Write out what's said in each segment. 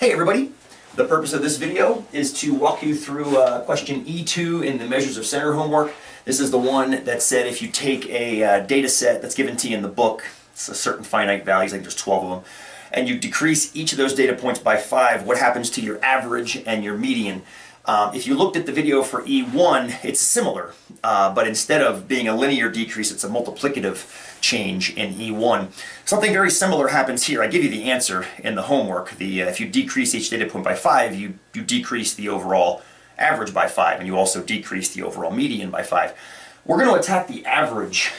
Hey everybody! The purpose of this video is to walk you through question E2 in the measures of center homework. This is the one that said if you take a data set that's given to you in the book, it's a certain finite values, I think there's 12 of them, and you decrease each of those data points by 5, what happens to your average and your median? If you looked at the video for E1, it's similar, but instead of being a linear decrease, it's a multiplicative change in E1. Something very similar happens here. I give you the answer in the homework. If you decrease each data point by 5, you decrease the overall average by 5, and you also decrease the overall median by 5. We're going to attack the average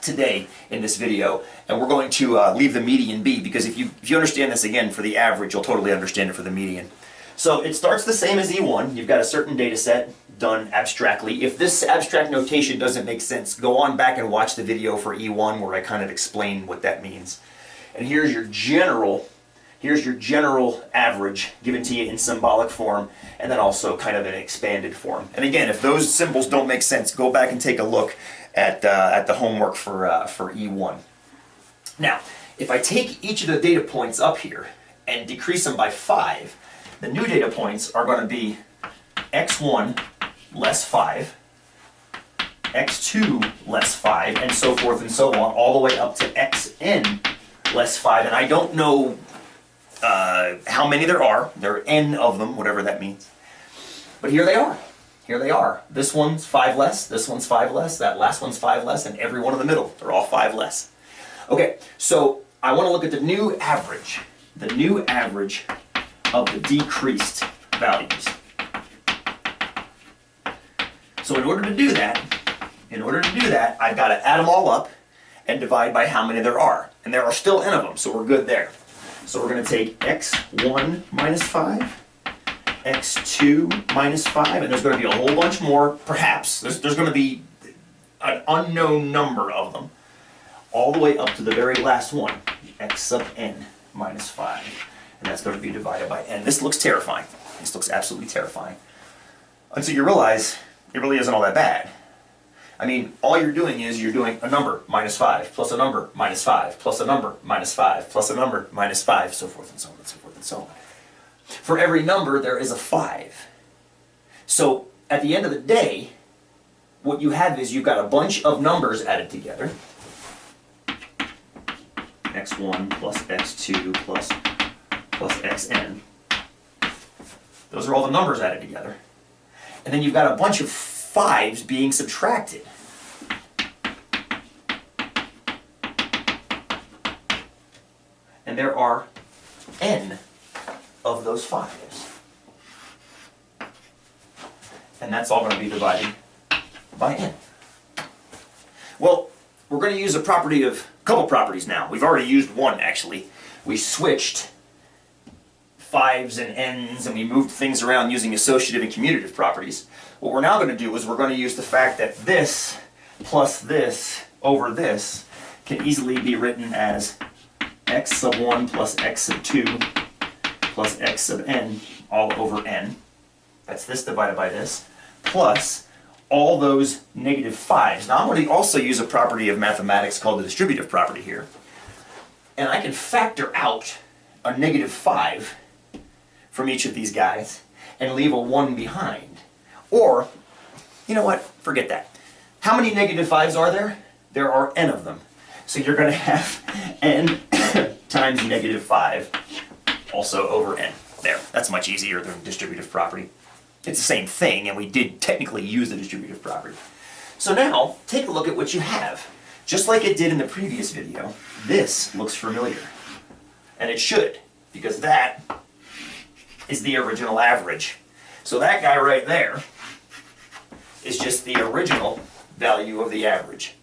today in this video, and we're going to leave the median be, because if you understand this again for the average, you'll totally understand it for the median. So it starts the same as E1. You've got a certain data set done abstractly. If this abstract notation doesn't make sense, go on back and watch the video for E1 where I kind of explain what that means. And here's your general average given to you in symbolic form, and then also kind of an expanded form. And again, if those symbols don't make sense, go back and take a look at the homework for E1. Now, if I take each of the data points up here and decrease them by 5, the new data points are going to be x1 less 5, x2 less 5, and so forth and so on, all the way up to xn less 5. And I don't know how many there are. There are n of them, whatever that means. But here they are. Here they are. This one's 5 less, this one's 5 less, that last one's 5 less, and every one in the middle. They're all 5 less. Okay, so I want to look at the new average. The new average of the decreased values. So in order to do that, I've got to add them all up and divide by how many there are. And there are still n of them, so we're good there. So we're going to take x1 minus 5, x2 minus 5, and there's going to be a whole bunch more, perhaps. There's going to be an unknown number of them, all the way up to the very last one, x sub n minus 5. And that's going to be divided by n. This looks terrifying. This looks absolutely terrifying. Until you realize it really isn't all that bad. I mean, all you're doing is you're doing a number minus 5, plus a number minus 5, plus a number minus 5, plus a number minus 5, so forth and so on and so forth and so on. For every number, there is a 5. So at the end of the day, what you have is you've got a bunch of numbers added together. x1 plus x2 plus xn. Those are all the numbers added together. And then you've got a bunch of 5s being subtracted. And there are n of those 5s. And that's all going to be divided by n. Well, we're going to use a couple properties now. We've already used one, actually. We switched 5s and n's, and we moved things around using associative and commutative properties. What we're now going to do is we're going to use the fact that this plus this over this can easily be written as x sub 1 plus x sub 2 plus x sub n all over n. That's this divided by this, plus all those negative 5s. Now I'm going to also use a property of mathematics called the distributive property here. And I can factor out a negative 5 from each of these guys and leave a 1 behind. Or, you know what, forget that. How many negative 5s are there? There are n of them. So you're going to have n times negative 5 also over n. There, that's much easier than distributive property. It's the same thing, and we did technically use the distributive property. So now, take a look at what you have. Just like it did in the previous video, this looks familiar. And it should, because that is the original average. So that guy right there is just the original value of the average.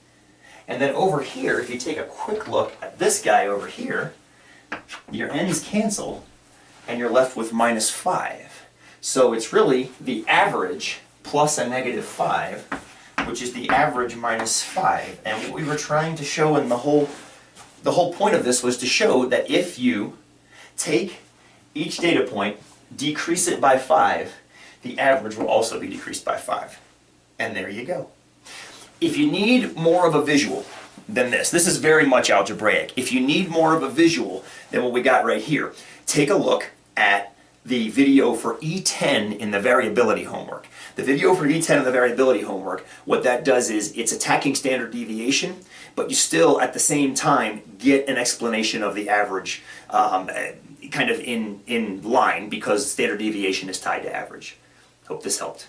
And then over here, if you take a quick look at this guy over here, your n's cancel, and you're left with minus 5. So it's really the average plus a negative 5, which is the average minus 5. And what we were trying to show in the whole point of this was to show that if you take each data point, decrease it by 5, the average will also be decreased by 5. And there you go. If you need more of a visual than this is very much algebraic. If you need more of a visual than what we got right here, take a look at the video for E10 in the variability homework. The video for E10 in the variability homework, what that does is it's attacking standard deviation, but you still at the same time get an explanation of the average kind of in line, because standard deviation is tied to average. Hope this helped.